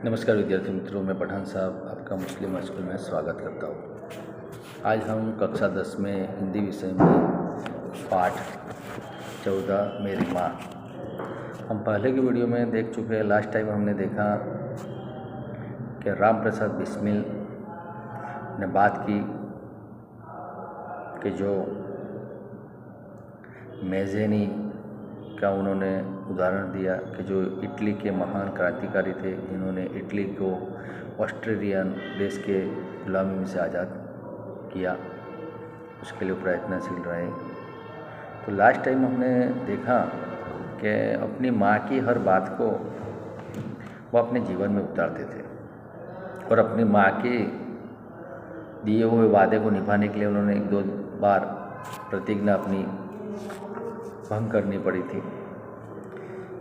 नमस्कार विद्यार्थी मित्रों, मैं पठान साहब आपका मुस्लिम स्कूल में स्वागत करता हूँ। आज हम कक्षा 10 में हिंदी विषय में पाठ 14 मेरी माँ। हम पहले की वीडियो में देख चुके हैं। लास्ट टाइम हमने देखा कि राम प्रसाद बिस्मिल ने बात की कि जो मेज़ेनी का उन्होंने उदाहरण दिया कि जो इटली के महान क्रांतिकारी थे, जिन्होंने इटली को ऑस्ट्रेलियन देश के गुलामी में से आज़ाद किया, उसके लिए प्रयत्नशील रहे। तो लास्ट टाइम हमने देखा कि अपनी माँ की हर बात को वो अपने जीवन में उतारते थे और अपनी माँ के दिए हुए वादे को निभाने के लिए उन्होंने 1-2 बार प्रतिज्ञा अपनी भंग करनी पड़ी थी।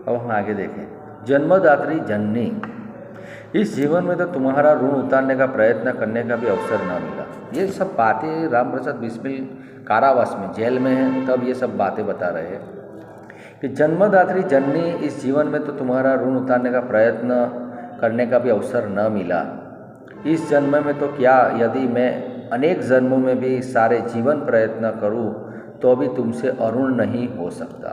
अब हम आगे देखें। जन्मदात्री जननी, इस जीवन में तो तुम्हारा ऋण उतारने का प्रयत्न करने का भी अवसर न मिला। ये सब बातें राम प्रसाद बिस्मिल कारावास में, जेल में हैं, तब ये सब बातें बता रहे हैं कि जन्मदात्री जननी, इस जीवन में तो तुम्हारा ऋण उतारने का प्रयत्न करने का भी अवसर न मिला। इस जन्म में तो क्या, यदि मैं अनेक जन्मों में भी सारे जीवन प्रयत्न करूं तो भी तुमसे अरुण नहीं हो सकता।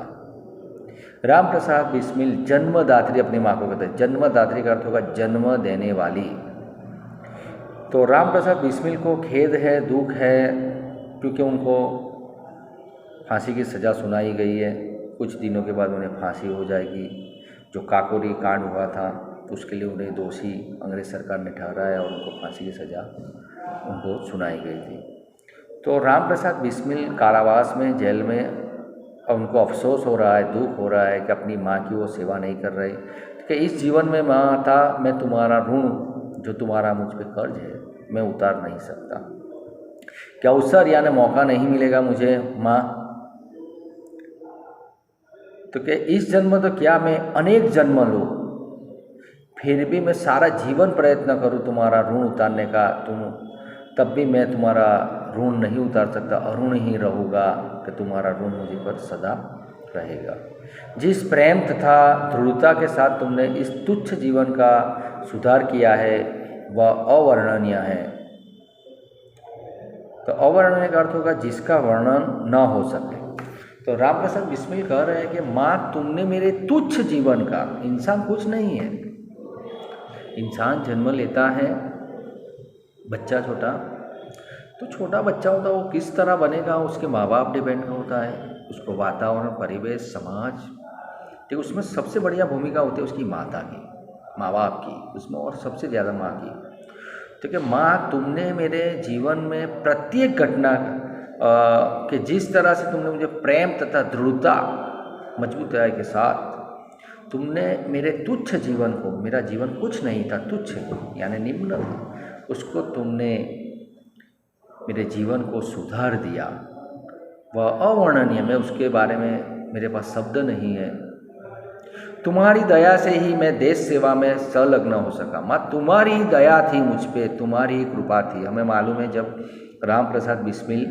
राम प्रसाद बिस्मिल जन्मदात्री अपनी माँ को कहते हैं। जन्मदात्री का अर्थ होगा जन्म देने वाली। तो राम प्रसाद बिस्मिल को खेद है, दुख है, क्योंकि उनको फांसी की सज़ा सुनाई गई है। कुछ दिनों के बाद उन्हें फांसी हो जाएगी। जो काकोरी कांड हुआ था उसके लिए उन्हें दोषी अंग्रेज सरकार ने ठहराया और उनको फांसी की सज़ा उनको सुनाई गई थी। तो राम प्रसाद बिस्मिल कारावास में, जेल में, अब उनको अफसोस हो रहा है, दुख हो रहा है कि अपनी माँ की वो सेवा नहीं कर रहे कि इस जीवन में माता, मैं तुम्हारा ऋण, जो तुम्हारा मुझ पे कर्ज है, मैं उतार नहीं सकता। क्या अवसर यानी मौका नहीं मिलेगा मुझे माँ? तो क्या इस जन्म तो क्या मैं अनेक जन्म लूँ, फिर भी मैं सारा जीवन प्रयत्न करूँ तुम्हारा ऋण उतारने का, तब भी मैं तुम्हारा ऋण नहीं उतार सकता, अरुण ही रहूँगा कि तुम्हारा ऋण मुझे पर सदा रहेगा। जिस प्रेम तथा दृढ़ता के साथ तुमने इस तुच्छ जीवन का सुधार किया है वह अवर्णनीय है। तो अवर्णनीय का अर्थ होगा जिसका वर्णन न हो सके। तो राम प्रसाद बिस्मिल कह रहे हैं कि माँ, तुमने मेरे तुच्छ जीवन का, इंसान कुछ नहीं है। इंसान जन्म लेता है, बच्चा छोटा, तो छोटा बच्चा होता है, वो किस तरह बनेगा उसके माँ बाप डिपेंड होता है, उसको वातावरण, परिवेश, समाज, ठीक, उसमें सबसे बढ़िया भूमिका होती है उसकी माता की, माँ बाप की, उसमें और सबसे ज़्यादा माँ की। तो क्या माँ, तुमने मेरे जीवन में प्रत्येक घटना कि जिस तरह से तुमने मुझे प्रेम तथा दृढ़ता, मजबूती के साथ तुमने मेरे तुच्छ जीवन को, मेरा जीवन कुछ नहीं था, तुच्छ यानी निम्न था, उसको तुमने मेरे जीवन को सुधार दिया। वह अवर्णनीय, मैं उसके बारे में, मेरे पास शब्द नहीं है। तुम्हारी दया से ही मैं देश सेवा में संलग्न हो सका। माँ, तुम्हारी दया थी मुझ पे, तुम्हारी ही कृपा थी। हमें मालूम है जब राम प्रसाद बिस्मिल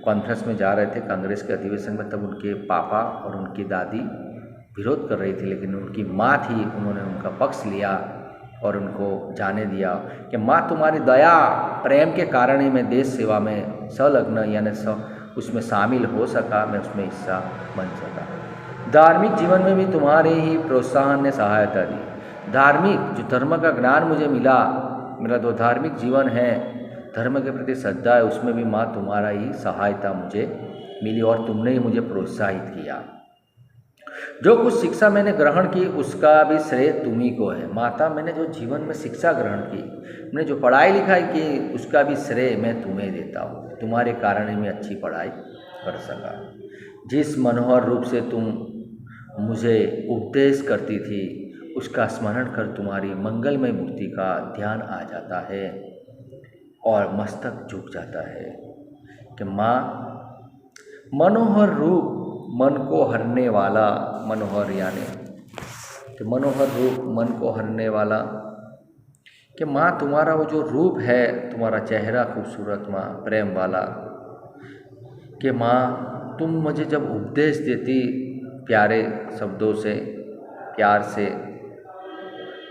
कॉन्फ्रेंस में जा रहे थे, कांग्रेस के अधिवेशन में, तब उनके पापा और उनकी दादी विरोध कर रही थी, लेकिन उनकी माँ थी, उन्होंने उनका पक्ष लिया और उनको जाने दिया कि माँ, तुम्हारी दया, प्रेम के कारण ही मैं देश सेवा में संलग्न यानी उसमें शामिल हो सका, मैं उसमें हिस्सा बन सका। धार्मिक जीवन में भी तुम्हारे ही प्रोत्साहन ने सहायता दी। धार्मिक, जो धर्म का ज्ञान मुझे मिला, मेरा जो धार्मिक जीवन है, धर्म के प्रति श्रद्धा है, उसमें भी माँ तुम्हारा ही सहायता मुझे मिली और तुमने ही मुझे प्रोत्साहित किया। जो कुछ शिक्षा मैंने ग्रहण की उसका भी श्रेय तुम्ही को है। माता, मैंने जो जीवन में शिक्षा ग्रहण की, मैंने जो पढ़ाई लिखाई की, उसका भी श्रेय मैं तुम्हें देता हूँ। तुम्हारे कारण ही मैं अच्छी पढ़ाई कर सका। जिस मनोहर रूप से तुम मुझे उपदेश करती थी, उसका स्मरण कर तुम्हारी मंगलमय मूर्ति का ध्यान आ जाता है और मस्तक झुक जाता है कि माँ, मनोहर रूप, मन को हरने वाला, मनोहर यानी कि मनोहर रूप, मन को हरने वाला, कि माँ तुम्हारा वो जो रूप है, तुम्हारा चेहरा खूबसूरत माँ, प्रेम वाला, कि माँ तुम मुझे जब उपदेश देती प्यारे शब्दों से, प्यार से,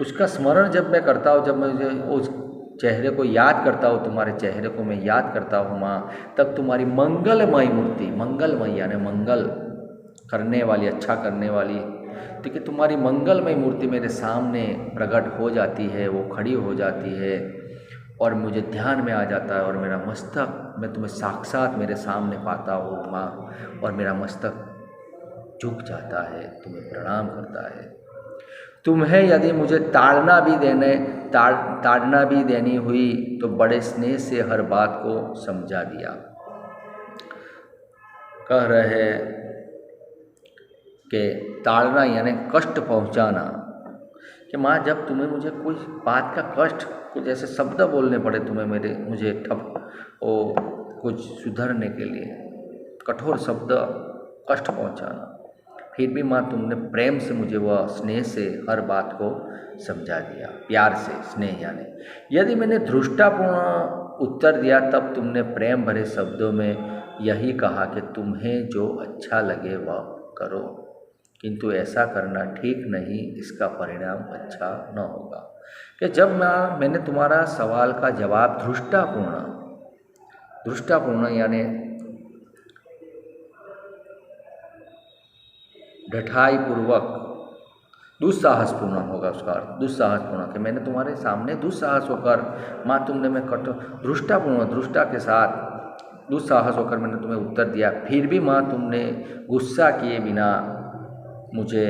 उसका स्मरण जब मैं करता हूँ, जब मुझे उस चेहरे को याद करता हूँ, तुम्हारे चेहरे को मैं याद करता हूँ माँ, तब तुम्हारी मंगलमय मूर्ति, मंगलमय यानी मंगल करने वाली, अच्छा करने वाली, ठीक है, तुम्हारी मंगलमय मूर्ति मेरे सामने प्रकट हो जाती है, वो खड़ी हो जाती है और मुझे ध्यान में आ जाता है और मेरा मस्तक, मैं तुम्हें साक्षात मेरे सामने पाता हूँ माँ, और मेरा मस्तक झुक जाता है, तुम्हें प्रणाम करता है। तुम्हें यदि मुझे ताड़ना भी देनी हुई तो बड़े स्नेह से हर बात को समझा दिया। कह रहे कि ताड़ना यानी कष्ट पहुंचाना, कि माँ जब तुम्हें मुझे कोई बात का कष्ट, कुछ ऐसे शब्द बोलने पड़े तुम्हें मुझे कुछ सुधरने के लिए, कठोर शब्द, कष्ट पहुंचाना, फिर भी माँ तुमने प्रेम से मुझे वह स्नेह से हर बात को समझा दिया, प्यार से, स्नेह यानी। यदि मैंने धृष्टापूर्ण उत्तर दिया तब तुमने प्रेम भरे शब्दों में यही कहा कि तुम्हें जो अच्छा लगे वह करो, किंतु ऐसा करना ठीक नहीं, इसका परिणाम अच्छा न होगा। कि जब मैंने तुम्हारा सवाल का जवाब धृष्टापूर्ण यानी ढठाई पूर्वक, दुस्साहसपूर्ण होगा उसका अर्थ, दुस्साहसपूर्ण, कि मैंने तुम्हारे सामने दुस्साहस होकर, माँ तुमने मैं धृष्टा के साथ दुस्साहस होकर मैंने तुम्हें उत्तर दिया, फिर भी माँ तुमने गुस्सा किए बिना मुझे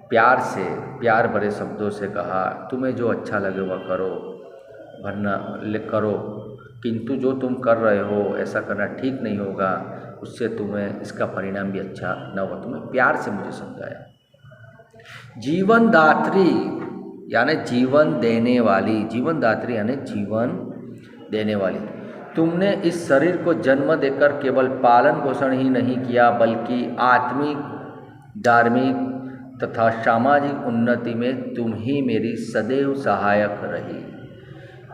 प्यार भरे शब्दों से कहा, तुम्हें जो अच्छा लगे वह करो, वरना करो, किंतु जो तुम कर रहे हो ऐसा करना ठीक नहीं होगा, उससे तुम्हें इसका परिणाम भी अच्छा न होगा। तुम्हें प्यार से मुझे समझाया। जीवन दात्री यानी जीवन देने वाली, जीवन दात्री यानी जीवन देने वाली, तुमने इस शरीर को जन्म देकर केवल पालन पोषण ही नहीं किया, बल्कि आत्मिक, धार्मिक तथा सामाजिक उन्नति में तुम ही मेरी सदैव सहायक रही।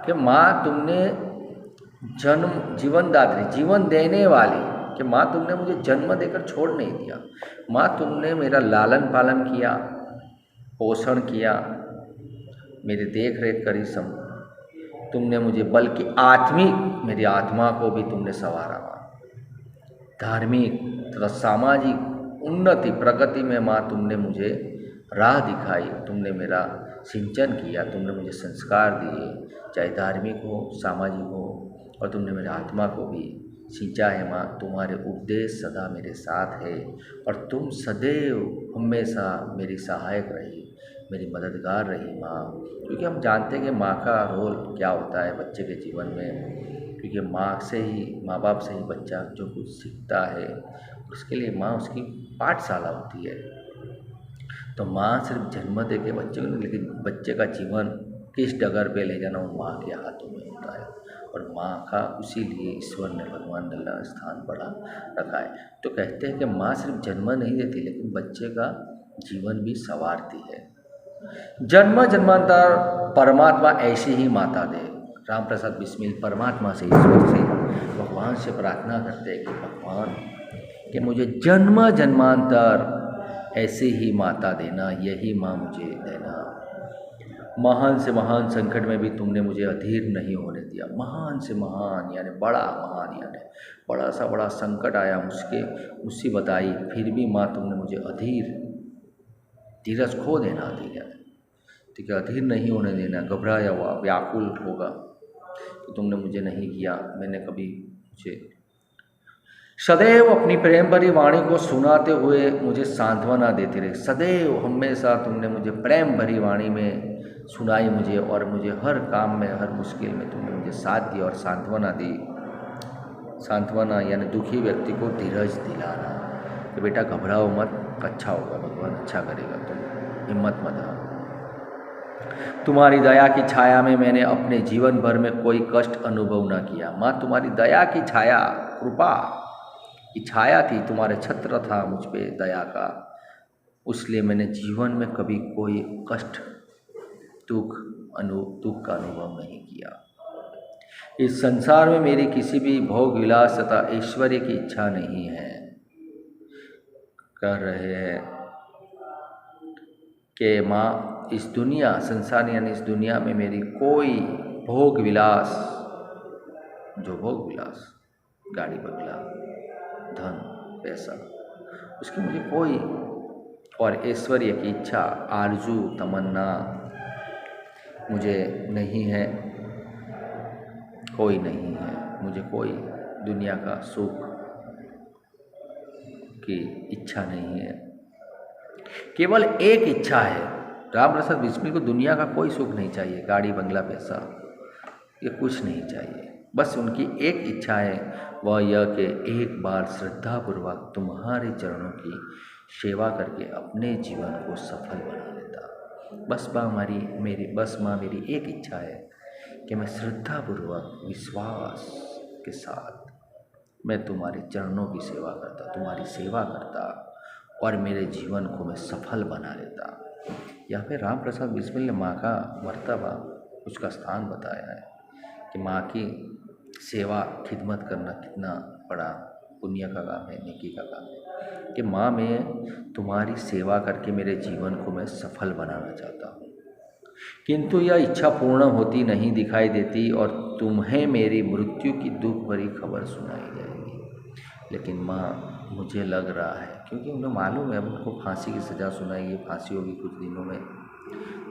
कि माँ तुमने जीवनदात्री, जीवन देने वाली, कि माँ तुमने मुझे जन्म देकर छोड़ नहीं दिया, माँ तुमने मेरा लालन पालन किया, पोषण किया, मेरी देख रेख करी, तुमने मुझे, बल्कि आत्मिक, मेरी आत्मा को भी तुमने संवारा माँ, धार्मिक तथा सामाजिक उन्नति प्रगति में माँ तुमने मुझे राह दिखाई, तुमने मेरा सिंचन किया, तुमने मुझे संस्कार दिए, चाहे धार्मिक हो, सामाजिक हो, और तुमने मेरी आत्मा को भी सिंचा है माँ। तुम्हारे उपदेश सदा मेरे साथ है और तुम सदैव हमेशा मेरी सहायक रही, मेरी मददगार रही माँ। क्योंकि हम जानते हैं कि माँ का रोल क्या होता है बच्चे के जीवन में, क्योंकि माँ बाप से ही बच्चा जो कुछ सीखता है, उसके लिए माँ उसकी पाठशाला होती है। तो माँ सिर्फ जन्म दे के बच्चे को नहीं, लेकिन बच्चे का जीवन किस डगर पे ले जाना वो माँ के हाथों में होता है, और माँ का उसीलिए ईश्वर ने, भगवान ने अलग स्थान बढ़ा रखा है। तो कहते हैं कि माँ सिर्फ जन्म नहीं देती, लेकिन बच्चे का जीवन भी संवारती है। जन्म जन्मांतर परमात्मा ऐसी ही माता दे। राम प्रसाद बिस्मिल परमात्मा से, ईश्वर से, भगवान से प्रार्थना करते हैं कि भगवान कि मुझे जन्म जन्मांतर ऐसे ही माता देना, यही माँ मुझे देना। महान से महान संकट में भी तुमने मुझे अधीर नहीं होने दिया। महान से महान यानी बड़ा, महान यानी बड़ा सा बड़ा संकट आया, मुसीबत आई, फिर भी माँ तुमने मुझे धीरज खो देना, ठीक है, अधीर नहीं होने देना, घबराया हुआ, व्याकुल होगा तो तुमने मुझे नहीं किया। मैंने कभी मुझे सदैव अपनी प्रेम भरी वाणी को सुनाते हुए मुझे सांत्वना देती रही। सदैव हमेशा तुमने मुझे प्रेम भरी वाणी में सुनाई मुझे, और मुझे हर काम में, हर मुश्किल में तुमने मुझे साथ दिया और सांत्वना दी। सांत्वना यानी दुखी व्यक्ति को धीरज दिलाना कि बेटा घबराओ मत, अच्छा होगा, भगवान अच्छा करेगा, तुम हिम्मत मत हारो। तुम्हारी दया की छाया में मैंने अपने जीवन भर में कोई कष्ट अनुभव न किया। माँ तुम्हारी दया की छाया, कृपा की छाया थी, तुम्हारे छत्र था मुझ पे दया का, उसलिए मैंने जीवन में कभी कोई कष्ट, दुख का अनुभव नहीं किया। इस संसार में मेरी किसी भी भोग विलास तथा ऐश्वर्य की इच्छा नहीं है। कह रहे हैं कि माँ इस दुनिया संसार यानी इस दुनिया में मेरी कोई भोग विलास, जो भोग विलास, गाड़ी बंगला, धन पैसा, उसकी मुझे कोई, और ऐश्वर्य की इच्छा, आरजू, तमन्ना मुझे नहीं है, कोई नहीं है। मुझे कोई दुनिया का सुख की इच्छा नहीं है। केवल एक इच्छा है, राम प्रसाद बिस्मिल को दुनिया का कोई सुख नहीं चाहिए, गाड़ी बंगला पैसा ये कुछ नहीं चाहिए। बस उनकी एक इच्छा है, वह यह कि एक बार श्रद्धापूर्वक तुम्हारे चरणों की सेवा करके अपने जीवन को सफल बना लेता। बस माँ मेरी एक इच्छा है कि मैं श्रद्धापूर्वक विश्वास के साथ मैं तुम्हारे चरणों की सेवा करता, तुम्हारी सेवा करता और मेरे जीवन को मैं सफल बना लेता। यहाँ पे राम प्रसाद बिस्मिल ने माँ का मर्तबा, उसका स्थान बताया है कि माँ की सेवा खिदमत करना कितना बड़ा पुण्य का काम है, नेकी का काम है। कि माँ मैं तुम्हारी सेवा करके मेरे जीवन को मैं सफल बनाना चाहता हूँ, किंतु यह इच्छा पूर्ण होती नहीं दिखाई देती और तुम्हें मेरी मृत्यु की दुख भरी खबर सुनाई जाएगी। लेकिन माँ मुझे लग रहा है, क्योंकि उन्हें मालूम है अब उनको फांसी की सज़ा सुनाएगी, फांसी होगी कुछ दिनों में,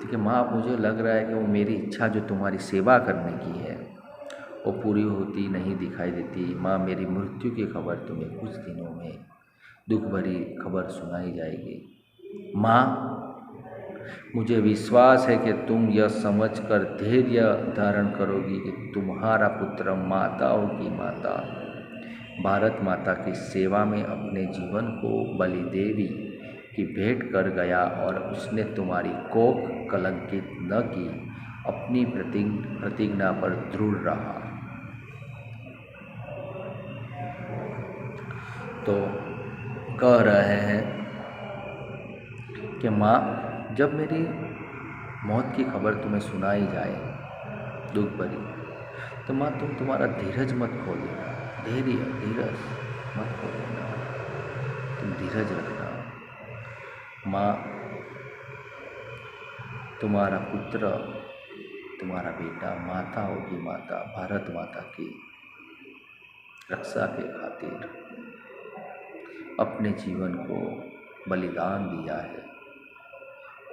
ठीक है माँ, अब मुझे लग रहा है कि वो मेरी इच्छा जो तुम्हारी सेवा करने की है वो पूरी होती नहीं दिखाई देती। माँ मेरी मृत्यु की खबर तुम्हें कुछ दिनों में दुख भरी खबर सुनाई जाएगी। माँ मुझे विश्वास है कि तुम यह समझकर धैर्य धारण करोगी कि तुम्हारा पुत्र माताओं की माता भारत माता की सेवा में अपने जीवन को बलि देवी की भेंट कर गया और उसने तुम्हारी कोख कलंकित न की, अपनी प्रतिज्ञा पर दृढ़ रहा। तो कह रहे हैं कि माँ जब मेरी मौत की खबर तुम्हें सुनाई जाए दुख भरी, तो माँ तुम तुम्हारा धीरज मत खो देना, धीरज मत खो देना, तुम धीरज रखना। माँ तुम्हारा पुत्र, तुम्हारा बेटा माता होगी, माता भारत माता की रक्षा के खातिर अपने जीवन को बलिदान दिया है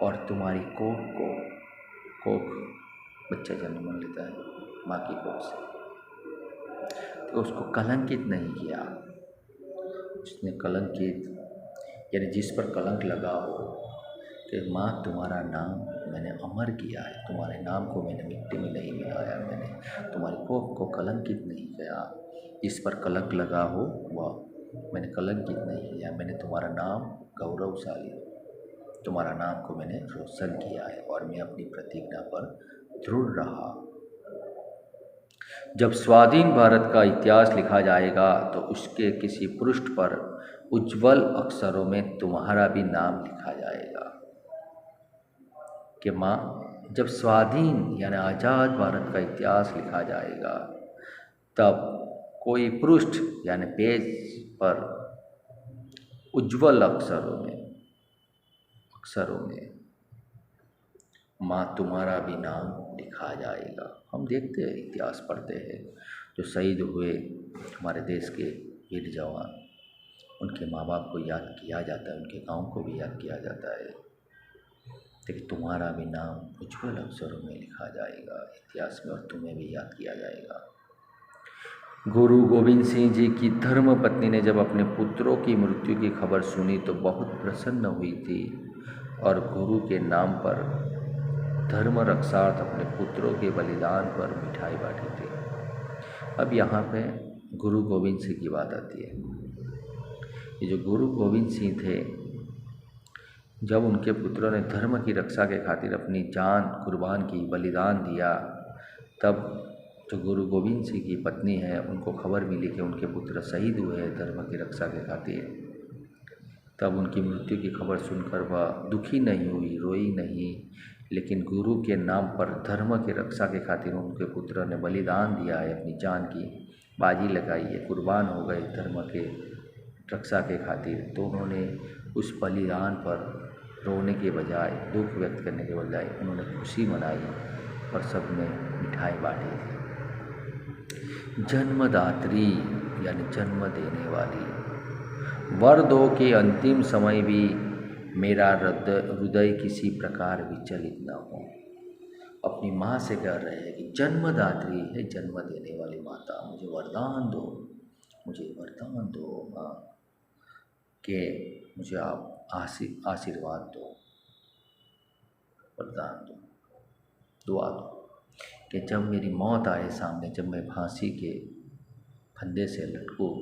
और तुम्हारी कोख बच्चा जन्म लेता है माँ की कोख से, तो उसको कलंकित नहीं किया। उसने कलंकित यानी जिस पर कलंक लगा हो कि माँ तुम्हारा नाम मैंने अमर किया है, तुम्हारे नाम को मैंने मिट्टी में नहीं मिलाया, मैंने तुम्हारी कोख को कलंकित नहीं किया। जिस पर कलंक लगा हो वह मैंने कलंकित नहीं किया, मैंने तुम्हारा नाम गौरवशाली, तुम्हारा नाम को मैंने रोशन किया है और मैं अपनी प्रतिज्ञा पर दृढ़ रहा। जब स्वाधीन भारत का इतिहास लिखा जाएगा तो उसके किसी पृष्ठ पर उज्जवल अक्षरों में तुम्हारा भी नाम लिखा जाएगा। कि माँ जब स्वाधीन यानी आज़ाद भारत का इतिहास लिखा जाएगा तब कोई पृष्ठ यानी पेज पर उज्जवल अक्षरों में माँ तुम्हारा भी नाम लिखा जाएगा। हम देखते हैं, इतिहास पढ़ते हैं, जो शहीद हुए हमारे देश के वीर जवान, उनके माँ बाप को याद किया जाता है, उनके गांव को भी याद किया जाता है, लेकिन तुम्हारा भी नाम उज्जवल अक्षरों में लिखा जाएगा इतिहास में और तुम्हें भी याद किया जाएगा। गुरु गोविंद सिंह जी की धर्म पत्नी ने जब अपने पुत्रों की मृत्यु की खबर सुनी तो बहुत प्रसन्न हुई थी और गुरु के नाम पर धर्म रक्षार्थ अपने पुत्रों के बलिदान पर मिठाई बांटी थी। अब यहाँ पे गुरु गोविंद सिंह की बात आती है। ये जो गुरु गोविंद सिंह थे, जब उनके पुत्रों ने धर्म की रक्षा के खातिर अपनी जान कुर्बान की, बलिदान दिया, तब जो गुरु गोविंद सिंह की पत्नी है उनको खबर मिली कि उनके पुत्र शहीद हुए हैं धर्म की रक्षा के खातिर। तब उनकी मृत्यु की खबर सुनकर वह दुखी नहीं हुई, रोई नहीं, लेकिन गुरु के नाम पर धर्म की रक्षा के खातिर उनके पुत्र ने बलिदान दिया है, अपनी जान की बाजी लगाई है, कुर्बान हो गए धर्म के रक्षा के खातिर। तो उन्होंने उस बलिदान पर रोने के बजाय, दुख व्यक्त करने के बजाय उन्होंने खुशी मनाई और सब में मिठाई बांटी थी। जन्मदात्री यानी जन्म देने वाली, वर दो के अंतिम समय भी मेरा हृदय किसी प्रकार विचलित न हो। अपनी माँ से कह रहे हैं कि जन्मदात्री है, जन्म देने वाली माता, मुझे वरदान दो, मुझे वरदान दो माँ, कि मुझे आप आशीर्वाद दो, वरदान दो, दुआ दो कि जब मेरी मौत आए सामने, जब मैं फांसी के फंदे से लटकूं,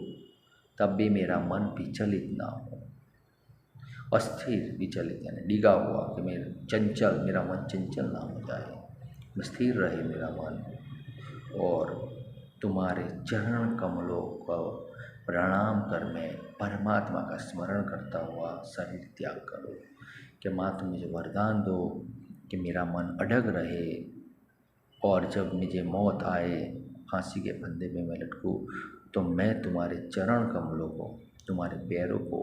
तब भी मेरा मन विचलित ना हो, अस्थिर, विचलित यानी डिगा हुआ, कि मेरा मन चंचल ना हो जाए, स्थिर रहे मेरा मन, और तुम्हारे चरण कमलों को प्रणाम कर मैं परमात्मा का स्मरण करता हुआ शरीर त्याग करूं। कि माँ तुम मुझे वरदान दो कि मेरा मन अडग रहे, और जब मुझे मौत आए, फांसी के फंदे में मैं लटकूं, तो मैं तुम्हारे चरण कमलों को, तुम्हारे पैरों को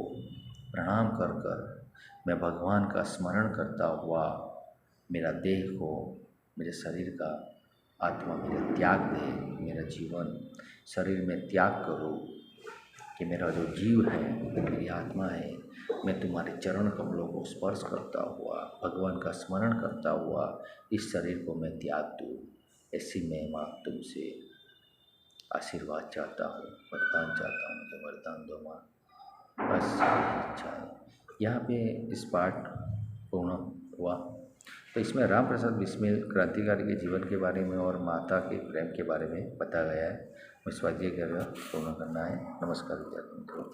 प्रणाम कर कर मैं भगवान का स्मरण करता हुआ मेरा देह को, मेरे शरीर का, आत्मा मेरे त्याग दे, मेरा जीवन शरीर में त्याग करो, कि मेरा जो जीव है, मेरी आत्मा है, मैं तुम्हारे चरण कमलों को स्पर्श करता हुआ, भगवान का स्मरण करता हुआ इस शरीर को मैं त्याग दूँ। ऐसी मैं माँ तुमसे आशीर्वाद चाहता हूँ, वरदान चाहता हूँ, मुझे वरदान दो माँ, बस इच्छा है। यहाँ पे इस पाठ पूर्ण हुआ। तो इसमें राम प्रसाद बिस्मिल क्रांतिकारी के जीवन के बारे में और माता के प्रेम के बारे में बताया गया है। मैं स्वाध्याय पूर्ण करना है। नमस्कार विद्यार्थी मित्रों।